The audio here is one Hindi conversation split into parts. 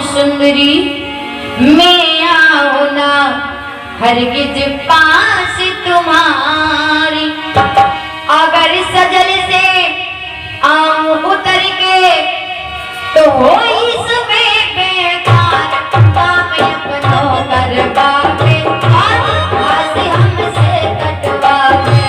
सुंदरी मैं आऊं ना हरगिज पास तुम्हारी। अगर सजल से आऊं उतर के तो हो इसमें बेकार। काम अपनों करवा के आस हमसे कटवा के।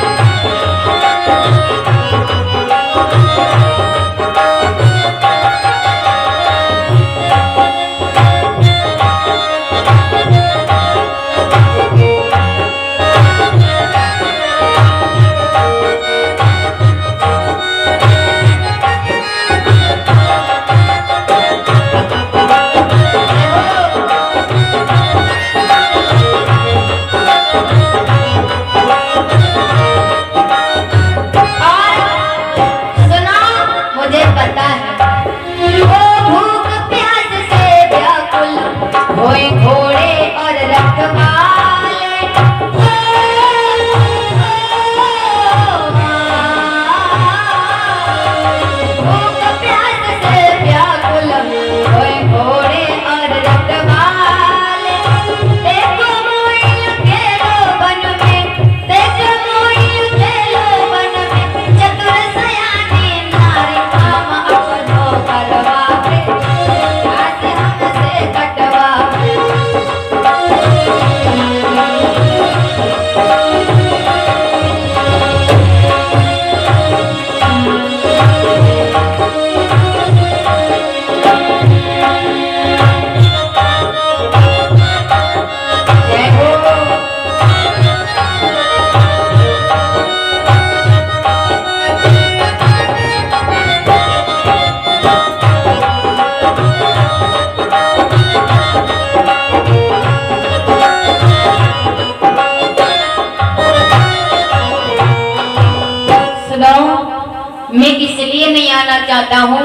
मैं इसलिए नहीं आना चाहता हूँ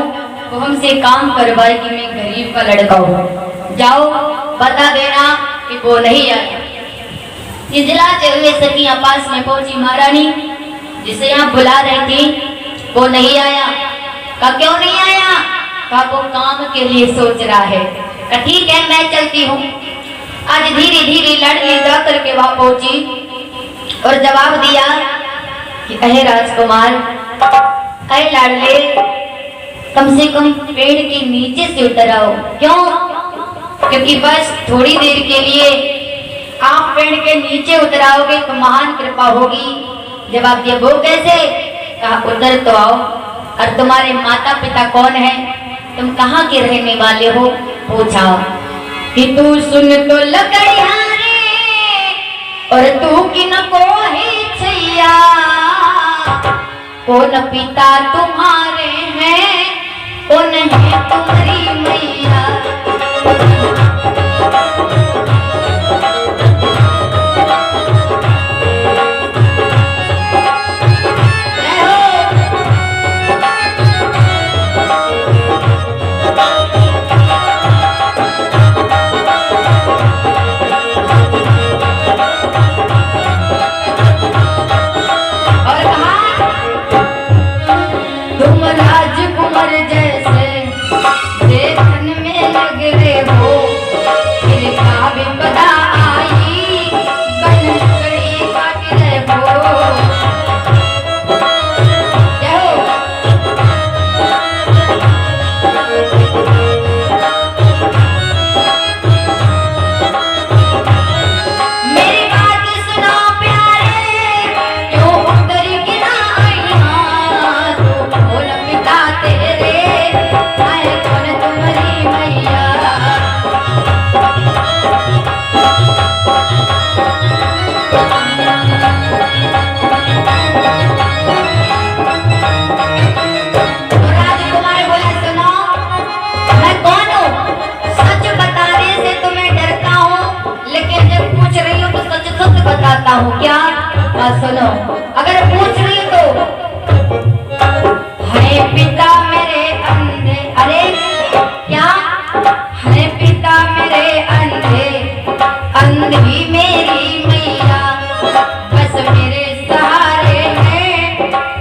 वो हमसे काम करवाए कि मैं गरीब का लड़का हूँ। जाओ बता देना कि वो नहीं आया। इजलाते हुए सखियां पास में पहुंची महारानी जिसे यहाँ बुला रही थी वो नहीं आया। का क्यों नहीं आया? का वो काम के लिए सोच रहा है। का ठीक है मैं चलती हूँ। आज धीरे धीरे लड़की जाकर के वहां पहुंची और जवाब दिया कि अहे राजकुमार, अरे लाडले, कम से कम पेड़ के नीचे से उतर आओ। क्यों? क्योंकि बस थोड़ी देर के लिए आप पेड़ के नीचे उतर आओगे तो महान कृपा होगी। जवाब दिया वो कैसे? कहा उतर तो आओ। और तुम्हारे माता पिता कौन है? तुम कहाँ के रहने वाले हो? पूछा कि तू सुन तो लकड़िया रे और तू कि न को है छैया। कौन पिता तुम्हारे हैं? कौन है तुम्हारी मैया? क्या? सुनो, अगर पूछ रही तो है पिता मेरे अंधे। अरे क्या? है पिता मेरे अंधे, अंधी मेरी मैया, बस मेरे सहारे हैं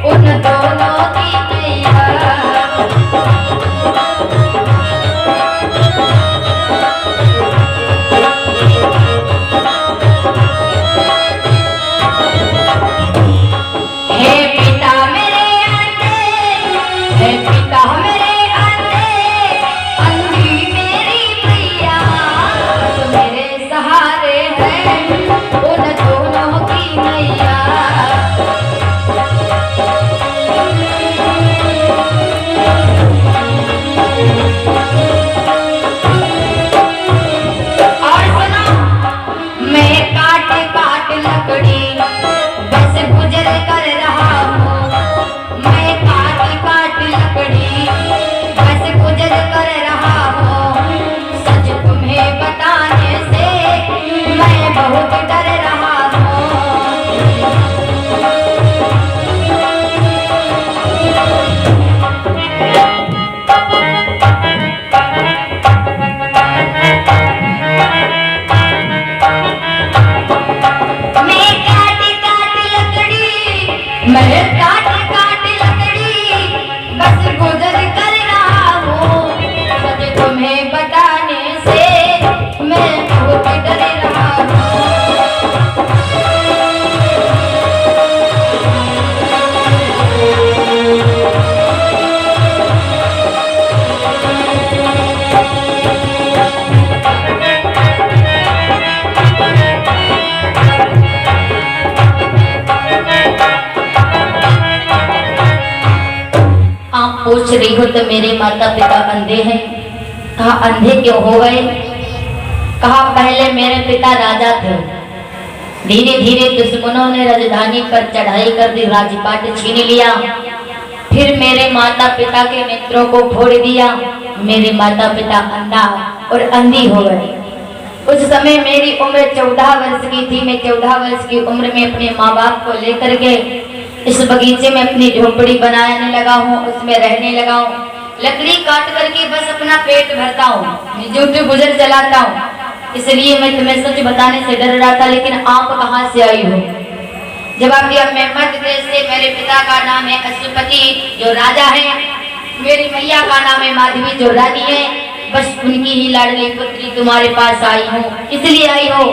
उन दोनों की मैया। तो मेरे माता पिता अंधे हैं। कहा अंधे क्यों हो गए? कहा पहले मेरे पिता राजा थे, धीरे धीरे दुश्मनों ने राजधानी पर चढ़ाई कर दी, राजपाट छीन लिया, फिर मेरे माता पिता के नेत्रों को फोड़ दिया, मेरे माता पिता अंधा और अंधी हो गए। उस समय मेरी उम्र 14 वर्ष की थी। मैं 14 वर्ष की उम्र में अपने माँ बाप को लेकर के इस बगीचे में अपनी झोपड़ी बनाने लगा हूँ, उसमें रहने लगा हूँ। लकड़ी काट करके बस अपना पेट भरता हूँ, झूठे गुजर चलाता हूँ। इसलिए मैं तुम्हें सच बताने से डर रहा था, लेकिन आप कहाँ से आई हो? जवाब दिया, मैं मध्य प्रदेश से, मेरे पिता का नाम है अश्वपति जो राजा है, मेरी मैया का नाम है माधवी जो रानी है, बस उनकी ही लाडली पुत्री तुम्हारे पास आई हूँ। इसलिए आई हो?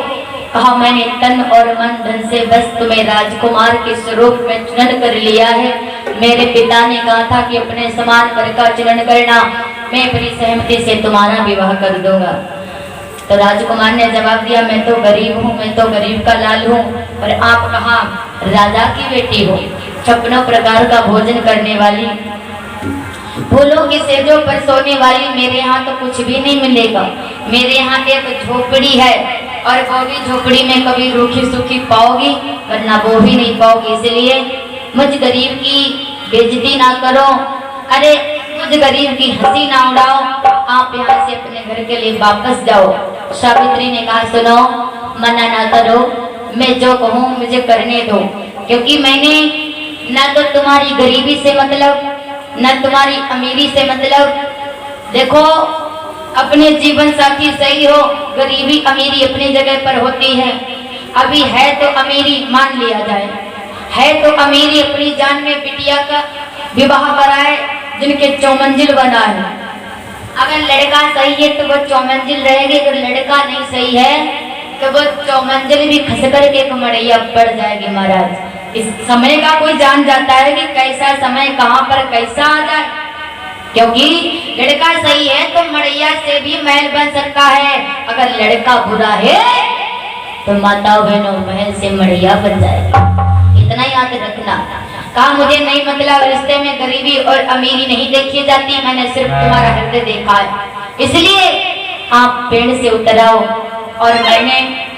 कहा मैंने तन और मन धन से बस तुम्हें राजकुमार के स्वरूप में चुनन कर लिया है। मेरे पिता ने कहा था कि अपने समान वर का चुनन करना, मैं अपनी सहमति से तुम्हारा विवाह कर दूंगा। तो राजकुमार ने जवाब दिया, मैं तो गरीब हूँ, मैं तो गरीब का लाल हूँ, पर आप कहाँ राजा की बेटी हो, 56 प्रकार का भोजन करने वाली, फूलों की सेजों पर सोने वाली। मेरे यहाँ तो कुछ भी नहीं मिलेगा। मेरे यहाँ एक झोपड़ी है और वो भी झोपड़ी में कभी रूखी सूखी पाओगी, वरना वो भी नहीं पाओगी। इसलिए मुझ गरीब की बेइज्जती ना करो, अरे मुझ गरीब की हंसी ना उड़ाओ, आप यहाँ से अपने घर के लिए वापस जाओ। सावित्री ने कहा, सुनो, मना ना करो, मैं जो कहूँ मुझे करने दो, क्योंकि मैंने न तो तुम्हारी गरीबी से मतलब, न तुम्हारी अमीरी से मतलब। देखो, अपने जीवन साथी सही हो, गरीबी अमीरी अपनी जगह पर होती है। अभी है तो अमीरी मान लिया जाए, है तो अमीरी अपनी जान में बिटिया का विवाह कराए, जिनके चौमंजिल बना है। अगर लड़का सही है तो वो चौमंजिल रहेगी, अगर लड़का नहीं सही है तो वो चौमंजिल भी खस करके कमड़ैया पड़ जाएगी। महाराज, इस समय का कोई जान जाता है कि कैसा समय कहाँ पर कैसा आ जाए, क्योंकि लड़का सही है तो मड़ैया से भी महल बन सकता है, अगर लड़का बुरा है तो माताओं बहनों महल से मड़ैया बन जाएगी। इतना याद रखना। कहा मुझे नहीं मतलब, रिश्ते में गरीबी और अमीरी नहीं देखी जाती, मैंने सिर्फ तुम्हारा हृदय देखा है, इसलिए आप पेड़ से उतर आओ, और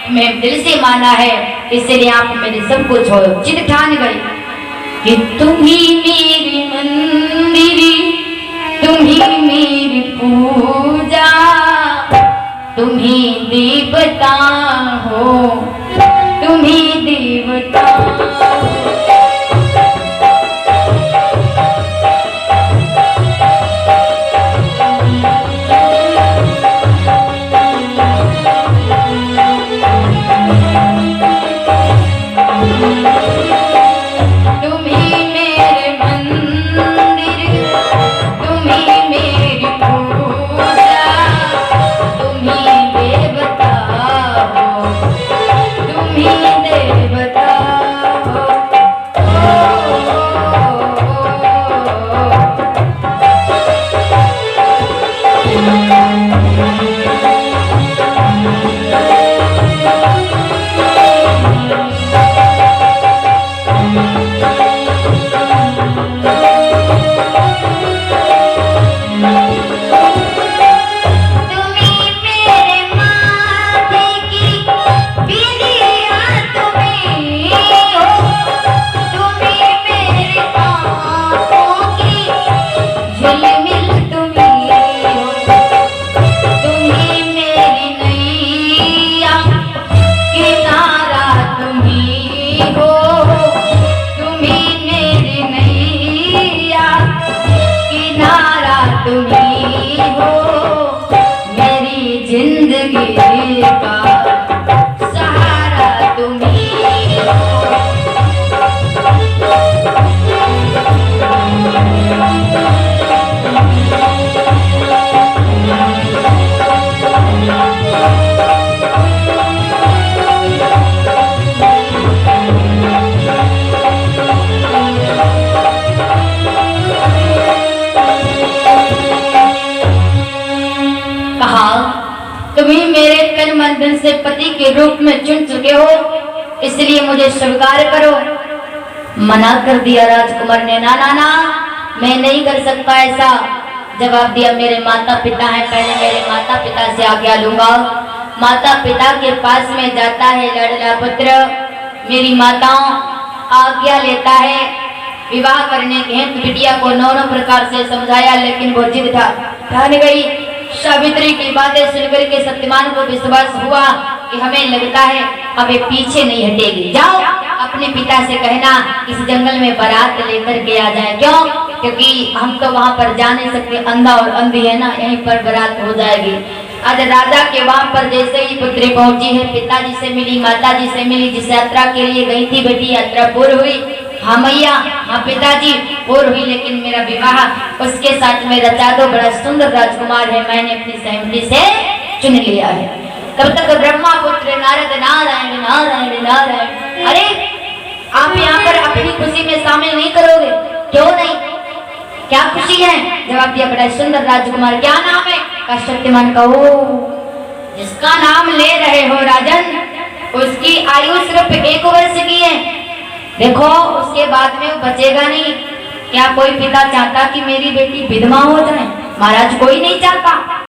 मैं दिल से माना है, इसलिए आप मेरे सब कुछ हो। जिद ठान गई कि तुम ही मेरी मंदिरी, तुम ही मेरी पूजा, तुम ही देवता हो, तुम ही देवता हो। तुम्ही मेरे तन मन धन से पति के रूप में चुन चुके हो, इसलिए मुझे स्वीकार करो। मना कर दिया राजकुमार ने, ना ना ना, मैं नहीं कर सकता ऐसा। जवाब दिया मेरे माता पिता हैं, पहले मेरे माता पिता से आज्ञा लूंगा। माता पिता के पास में जाता है लाडला पुत्र, मेरी माताओं आज्ञा लेता है। विवाह करने के हेतु बिटिया को 9 प्रकार से समझाया, लेकिन वो जिद ठान गई। सावित्री की बातें सुनकर के सत्यवान को विश्वास हुआ कि हमें लगता है अब ये पीछे नहीं हटेगी। जाओ अपने पिता से कहना इस जंगल में बारात लेकर के आ जाए। क्यों? क्योंकि हम तो वहां पर जा नहीं सकते, अंधा और अंधी है ना, यहीं पर बारात हो जाएगी। आज राजा के वहां पर जैसे ही पुत्री पहुंची है, पिताजी से मिली, माताजी से मिली, जिस यात्रा के लिए गई थी बेटी यात्रा पूर्ण हुई। हाँ मैया, हाँ पिताजी पूर्ण हुई, लेकिन मेरा विवाह उसके साथ में रचा दो, बड़ा सुंदर राजकुमार है, मैंने अपनी सहमति से चुन लिया है। तब तक ब्रह्मा पुत्र नारद नारायण नारायण नारायण। अरे आप यहाँ पर अपनी खुशी में शामिल नहीं करोगे? क्यों नहीं? क्या खुशी है? जवाब दिया बड़ा सुंदर राजकुमार। क्या नाम है? का सत्यवान कहो। जिसका नाम ले रहे हो राजन, उसकी आयु सिर्फ 1 वर्ष की है। देखो उसके बाद में बचेगा नहीं। क्या कोई पिता चाहता कि मेरी बेटी विधवा हो जाए? महाराज कोई नहीं चाहता।